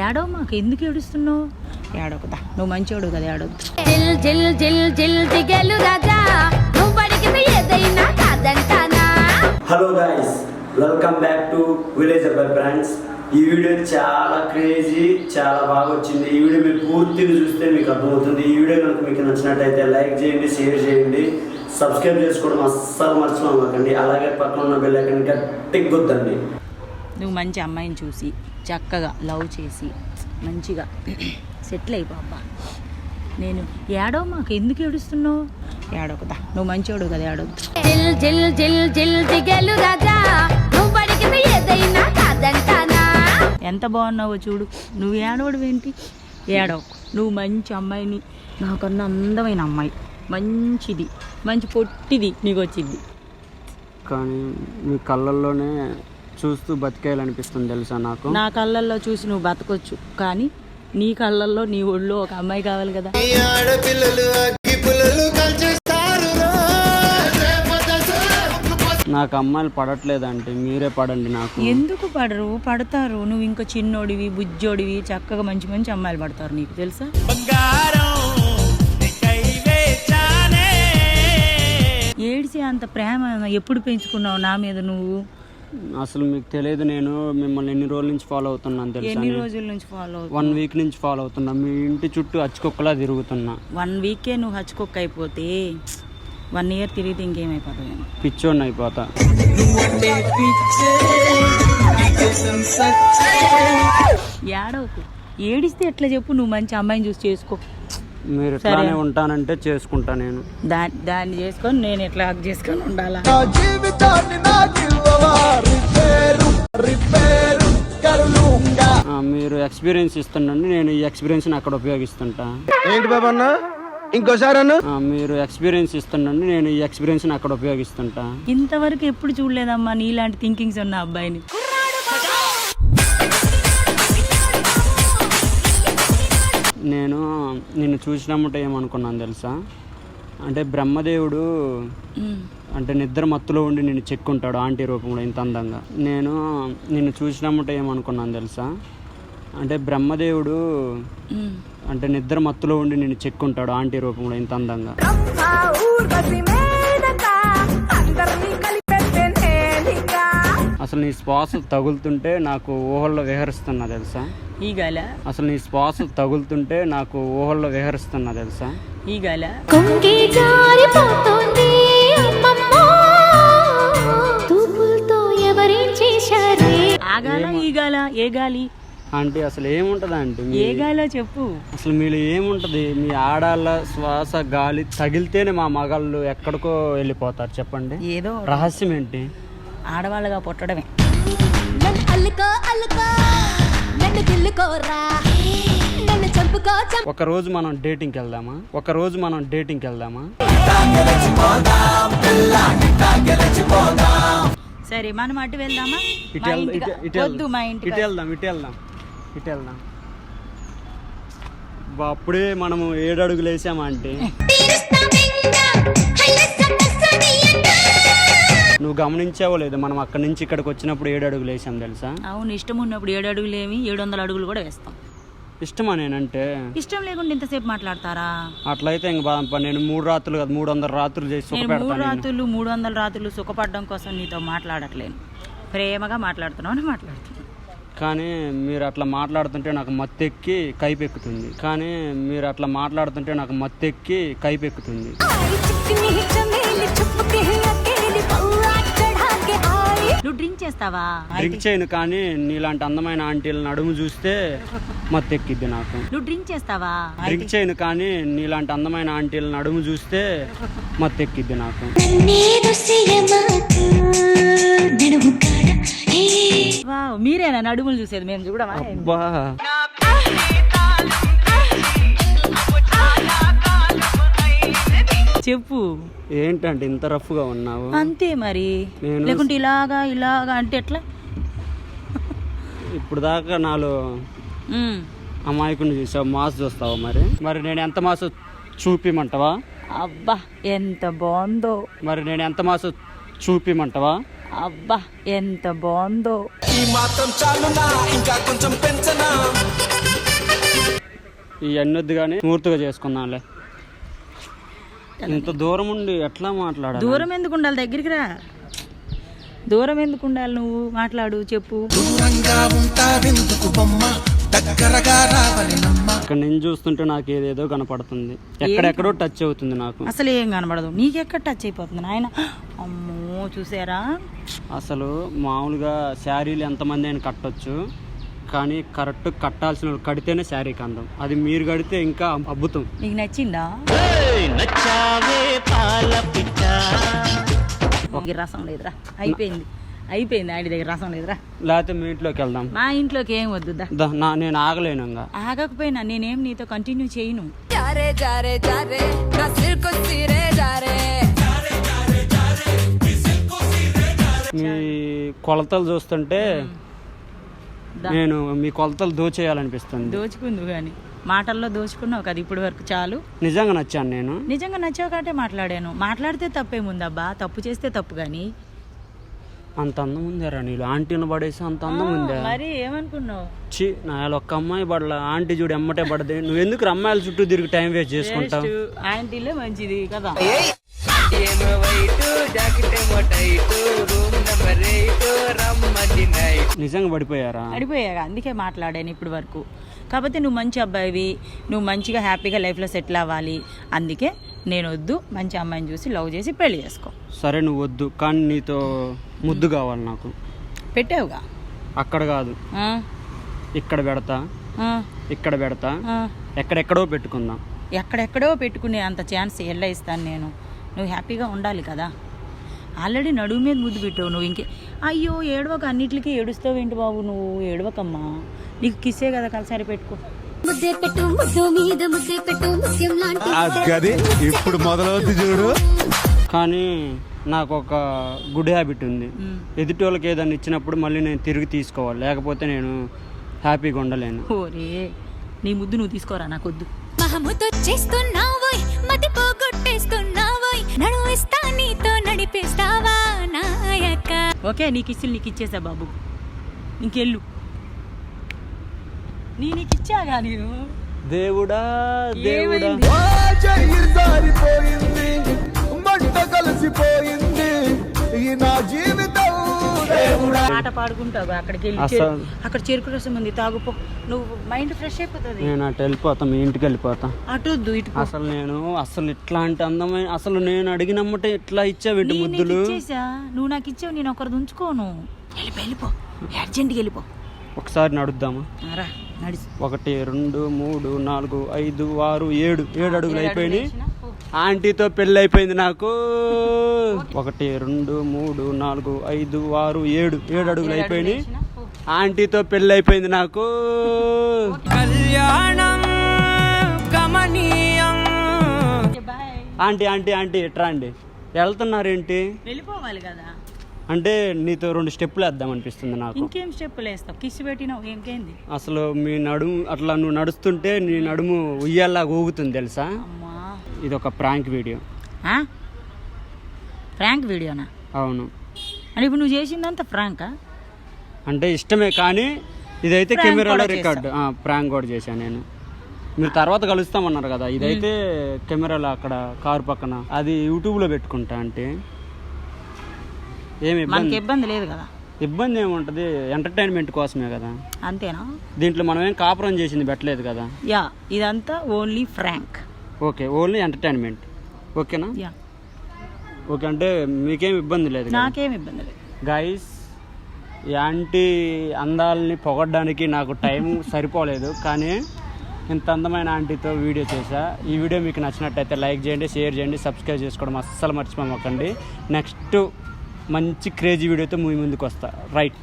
ఏడవ మాకు ఎందుకు ఏడుస్తున్నావు? ఏడవకుదా, నువ్వు మంచోడు కదా, ఏడవద్దు. Hello guys, welcome back to village అబ్బాయి ఫ్రెండ్స్. ఈ వీడియో చాలా క్రేజీ, చాలా బాగా వచ్చింది. ఈ వీడియో మీరు పూర్తిగా చూస్తే మీకు అర్థమవుతుంది. ఈ వీడియో కనుక మీకు నచ్చినట్టయితే లైక్ చేయండి, షేర్ చేయండి, సబ్స్క్రైబ్ చేసుకోవడం అస్సలు మర్చిపోకండి. అలాగే పక్కన ఉన్న బెల్ ఐకాన్ గట్టిగా కొట్టండి. నువ్వు మంచి అమ్మాయిని చూసి చక్కగా లవ్ చేసి మంచిగా సెటిల్ అయిపోబ్బా. నేను ఏడవ మాకు ఎందుకు ఏడుస్తున్నావు? ఏడవకుదా, నువ్వు మంచోడు కదా, ఏడవద్దు. ఎంత బాగున్నావో చూడు. నువ్వు ఏడవడం ఏంటి? ఏడవ. నువ్వు మంచి అమ్మాయిని, నాకన్నా అందమైన అమ్మాయి, మంచిది, మంచి పొట్టిది నీకు వచ్చింది. కానీ మీ కళ్ళల్లోనే చూస్తూ బతికేయాలనిపిస్తుంది తెలుసా నాకు. నా కళ్ళల్లో చూసి నువ్వు బతకొచ్చు, కానీ నీ కళ్ళల్లో నీ ఒళ్ళో ఒక అమ్మాయి కావాలి కదా. నాకు అమ్మాయిలు పడట్లేదంటే మీరే పడండి నాకు. ఎందుకు పడరు? పడతారు. నువ్వు ఇంకా చిన్నోడివి, బుజ్జోడివి, చక్కగా మంచి మంచి అమ్మాయిలు పడతారు నీకు తెలుసా. ఏడిసి అంత ప్రేమ ఎప్పుడు పెంచుకున్నావు నా మీద నువ్వు? అసలు మీకు తెలియదు, నేను మిమ్మల్ని ఎన్ని రోజుల నుంచి ఫాలో అవుతున్నాను తెలుసా. ఎన్ని రోజుల నుంచి ఫాలో అవుతున్నా? 1 వీక్ నుంచి ఫాలో అవుతున్నా. మీ ఇంటి చుట్టూ హచ్చుకొక్కలా తిరుగుతున్నా. 1 వీకే నువ్వు హచ్చుకొక్క అయిపోతే 1 ఇయర్ తిరిగితే ఇంకేమైపోతావు? పిచ్చోడిని అయిపోతా. ఏడవకు. ఏడిస్తే ఎట్లా చెప్పు? నువ్వు మంచి అమ్మాయిని చూసి చేసుకో. మీరు ఎట్లానే ఉంటానంటే చేసుకుంటా నేను. దాన్ని చేసుకొని నేను ఎట్లా హక్ చేసుకొని ఉండాలా? మీరు ఎక్స్పీరియన్స్ ఇస్తుండండి, నేను ఈ ఎక్స్పీరియన్స్ అక్కడ ఉపయోగిస్తుంటా. ఏంటి బాబా అన్న, ఇంకోసారి అన్న. మీరు ఎక్స్పీరియన్స్ ఇస్తుండండి, నేను ఈ ఎక్స్పీరియన్స్ అక్కడ ఉపయోగిస్తుంటా. ఇంతవరకు ఎప్పుడు చూడలేదమ్మా నీలాంటి థింకింగ్స్ ఉన్న అబ్బాయిని. నేను నిన్ను చూసినమ్మట ఏమనుకున్నాను తెలుసా, అంటే బ్రహ్మదేవుడు అంటే నిద్ర మత్తులో ఉండి నిన్ను చెక్కుంటాడు ఆంటీ రూపంలో ఇంత అందంగా. నేను నిన్ను చూసినమ్మట ఏమనుకున్నాను తెలుసా, అంటే బ్రహ్మదేవుడు అంటే నిద్ర మత్తులో ఉండి నిన్ను చెక్కుంటాడు ఆంటీ రూపంలో ఇంత అందంగా. అసలు నీ శ్వాస తగులుతుంటే నాకు ఊహల్లో విహరిస్తున్నా తెలుసా. ఈ గాల అసలు నీ శ్వాస తగులుతుంటే నాకు ఊహల్లో విహరిస్తున్నా తెలుసా. ఈ గాల ఆగాల ఈ గాల ఏ గాలి అంటే అసలు ఏముంటదా అంటే ఏ గాలో చెప్పు. అసలు మీరు ఏముంటది, మీ ఆడాళ్ళ శ్వాస గాలి తగిలితేనే మా మగాళ్ళు ఎక్కడికో వెళ్ళిపోతారు చెప్పండి. ఏదో రహస్యం ఏంటి? ఆడవాళ్ళగా పుట్టడమే. ఒక రోజు మనం డేటింగ్కి వెళ్దామా? ఒక రోజు మనం డేటింగ్కి వెళ్దామా? సరే మనం అటు వెళ్దామా? వద్దు, మా ఇంటికి ఇటు వెళ్దాం. అప్పుడే మనము 7 అడుగులు వేసామా అంటే నువ్వు గమనించావో లేదు, మనం అక్కడి నుంచి ఇక్కడికి వచ్చినప్పుడు 7 అడుగులు వేసాం తెలుసా. అవును, ఇష్టం ఉన్నప్పుడు 7 అడుగులు ఏమి 700 అడుగులు కూడా వేస్తాం. ఇష్టమా నేనంటే? ఇష్టం లేకుండా ఇంతసేపు మాట్లాడతారా? అట్లయితే ఇంక నేను 3 రాత్రులు కాదు 300 రాత్రులు చేసి 300 రాత్రులు సుఖపడడం కోసం నీతో మాట్లాడట్లేను, ప్రేమగా మాట్లాడుతున్నావు అని మాట్లాడుతున్నాను. కానీ మీరు అట్లా మాట్లాడుతుంటే నాకు మత్తెక్కి కైపెక్కుతుంది. నువ్వు డ్రింక్ చేస్తావా? డ్రింక్ చేయను, కానీ నీలాంటి అందమైన ఆంటీల నడుము చూస్తే మత్తెక్కిద్ది నాకు. నువ్వు డ్రింక్ చేస్తావా? డ్రింక్ చేయను, కానీ నీలాంటి అందమైన ఆంటీల నడుము చూస్తే మత్తెక్కిద్ది నాకు. మీరేనా నడుములు చూసేది? మేము చూడమా? అబ్బా, చెప్పు ఏంటంటే ఇంత రఫ్ గా ఉన్నావు? అంతే మరి, లేకుంటే ఇలాగా అంటే ఎట్లా? ఇప్పుడు దాకా నాలో అమాయకుని చూసావు, మాస్ చూస్తావా? మరి నేను ఎంత మాస్ చూపిమంటావా? అబ్బా ఎంత బాగుందో. మరి నేను ఎంత మాస్ చూపిమంటావా? అబ్బా ఎంత బాగుందో. ఈ మాత్రం చాలునా, ఇంకా కొంచెం పెంచనా? ఇవన్నీ వద్దు కానీ స్మూర్తిగా చేసుకుందాంలే. ఇంత దూరం ఉండి ఎట్లా మాట్లాడాలి? దూరం ఎందుకు ఉండాలి? దగ్గరికి రా. దూరం ఎందుకు ఉండాలి? నువ్వు మాట్లాడు, చెప్పు. ఇక్కడ నేను చూస్తుంటే నాకు ఏదేదో కనపడుతుంది, ఎక్కడెక్కడో టచ్ అవుతుంది నాకు. అసలు ఏం కనపడదు. నీకెక్కడ టచ్ అయిపోతుంది నాయన? అమ్మో చూసారా, అసలు మామూలుగా శారీలు ఎంతమంది అయినా కట్టొచ్చు, కానీ కరెక్ట్ కట్టాల్సిన వాళ్ళు కడితేనే శారీ కందం. అది మీరు కడితే ఇంకా అద్భుతం. నీకు నచ్చిందా? రసం లేదురా, అయిపోయింది. ఆయన దగ్గర రసం లేదురా. లేకపోతే మీ ఇంట్లోకి వెళ్దాం. మా ఇంట్లోకి ఏం వద్దు. నేను ఆగలేను. ఇంకా ఆగకపోయినా నేనేం నీతో కంటిన్యూ చేయను. మీ కొలతలు చూస్తుంటే నేను మీ కొలతలు దోచేయాలనిపిస్తుంది. దోచుకుందు కానీ మాటల్లో దోచుకున్నావు కదా ఇప్పటి వరకు. చాలు. నిజంగా నచ్చాను నేను. నిజంగా నచ్చావు కాబట్టి మాట్లాడాను. మాట్లాడితే తప్పేముందబ్బా? తప్పు చేస్తే తప్పు. కానీ అంత అందం ఉందారా నీళ్ళు? ఆంటీని పడేసి అంత అందం ఉందా? మరి ఏమనుకున్నావు? చి నా ఒక్క అమ్మాయి పడలా, ఆంటీ చూడు ఎమ్మటే పడదే. నువ్వు ఎందుకు అమ్మాయిల చుట్టూ తిరిగి టైం వేస్ట్ చేసుకుంటావు? ఆంటీలే మంచిది కదా. నిజంగా పడిపోయారా? పడిపోయాగా, అందుకే మాట్లాడాను ఇప్పటి వరకు. కాకపోతే నువ్వు మంచి అబ్బాయివి, నువ్వు మంచిగా హ్యాపీగా లైఫ్లో సెటిల్ అవ్వాలి. అందుకే నేను వద్దు, మంచి అమ్మాయిని చూసి లవ్ చేసి పెళ్లి చేసుకో. సరే నువ్వు వద్దు, కానీ నీతో ముద్దు కావాలి నాకు. పెట్టావుగా. అక్కడ కాదు, ఇక్కడ పెడతా, ఇక్కడ పెడతా, ఎక్కడెక్కడో పెట్టుకుందాం. ఎక్కడెక్కడో పెట్టుకునే అంత ఛాన్స్ ఎలా ఇస్తాను నేను? నువ్వు హ్యాపీగా ఉండాలి కదా. ఆల్రెడీ నడుము మీద ముద్దు పెట్టావు నువ్వు. ఇంకే అయ్యో ఏడవక, అన్నిటికీ ఏడుస్తావు ఏంటి బాబు నువ్వు? ఏడవకమ్మా, నీకు కిస్సే కదా కలిసారి పెట్టుకో. ఇప్పుడు మొదలవుతుంది చూడు. కానీ నాకు ఒక గుడ్ హ్యాబిట్ ఉంది. ఎదుటి వాళ్ళకి ఏదైనా ఇచ్చినప్పుడు మళ్ళీ నేను తిరిగి తీసుకోవాలి, లేకపోతే నేను హ్యాపీగా ఉండలేను. ఓరే, నీ ముద్దు నువ్వు తీసుకోరా, నాకు వద్దు. ఓకే, నీకు ఇస్సులు నీకు ఇచ్చేసా బాబు, ఇంకెళ్ళు. నీకు ఇచ్చాగా నేను. దేవుడా దేవుడా, పాట పాడుకుంటావు అక్కడికి వెళ్ళి. అక్కడ చెరుకు రసం ఉంది, తాగుపో. నువ్వు మైండ్ ఫ్రెష్ అయిపోతుంది. నేను అటు వెళ్ళిపోతా, మీ ఇంటికి వెళ్ళిపోతా. అటు వద్దు, ఇటు. అసలు నేను ఇట్లాంటి అందమైన, అసలు నేను అడిగినమ్మటే ఇట్లా ఇచ్చావు ముద్దులు. నువ్వు నాకు ఇచ్చావు, నేను ఒకరిది ఉంచుకోను. వెళ్ళిపో, అర్జెంట్కి వెళ్ళిపో. ఒకసారి నడుద్దామా? 1 2 3 4 5 6 7 అడుగులు అయిపోయినాయి. ఆంటీతో పెళ్ళి అయిపోయింది నాకు. 1 2 3 4 5 6 7 అడుగులు అయిపోయినాయి. ఆంటీతో పెళ్ళి అయిపోయింది నాకు. కళ్యాణం గమనీయం. ఆంటీ ఆంటీ ఆంటీ ఎట్రా అండి? వెళ్తున్నారేంటి? వెళ్ళిపోవాలి కదా. అంటే నీతో 2 స్టెప్పులు వేద్దాం అనిపిస్తుంది నాకు. ఇంకేం స్టెప్పులు వేస్తావు? కిసి పెట్టినావు, ఇంకేంది? అసలు మీ నడుము అట్లా నువ్వు నడుస్తుంటే నీ నడుము ఉయ్యాలా ఊగుతుంది తెలుసా? ఇది ఒక ప్రాంక్ వీడియో. ప్రాంక్ వీడియోనా? అవును. అని ఇప్పుడు నువ్వు చేసిందంతా ఫ్రాంకా? అంటే ఇష్టమే, కానీ ఇదైతే కెమెరాలో రికార్డ్. ప్రాంక్ కూడా చేశాను నేను. మీరు తర్వాత కలుస్తామన్నారు కదా, ఇదైతే కెమెరాలో అక్కడ కారు పక్కన, అది యూట్యూబ్లో పెట్టుకుంటా. అంటే ఏమి ఇబ్బంది లేదు కదా? ఇబ్బంది ఏముంటుంది, ఎంటర్టైన్మెంట్ కోసమే కదా. అంతేనా? దీంట్లో మనం ఏం కాపురం చేసింది పెట్టలేదు కదా. యా, ఇదంతా only prank. Okay, only entertainment. ఓకేనా? యా. ఓకే, అంటే మీకేం ఇబ్బంది లేదు? నాకేం ఇబ్బంది లేదు. గైస్, యాంటీ అందాలని పొగడ్డానికి నాకు టైం సరిపోలేదు, కానీ ఇంత అందమైన ఆంటీతో వీడియో చేశా. ఈ వీడియో మీకు నచ్చినట్టయితే లైక్ చేయండి, షేర్ చేయండి, సబ్స్క్రైబ్ చేసుకోవడం అస్సలు మర్చిపోమాకండి. నెక్స్ట్ మంచి క్రేజీ వీడియోతో మీ ముందుకు వస్తా. రైట్.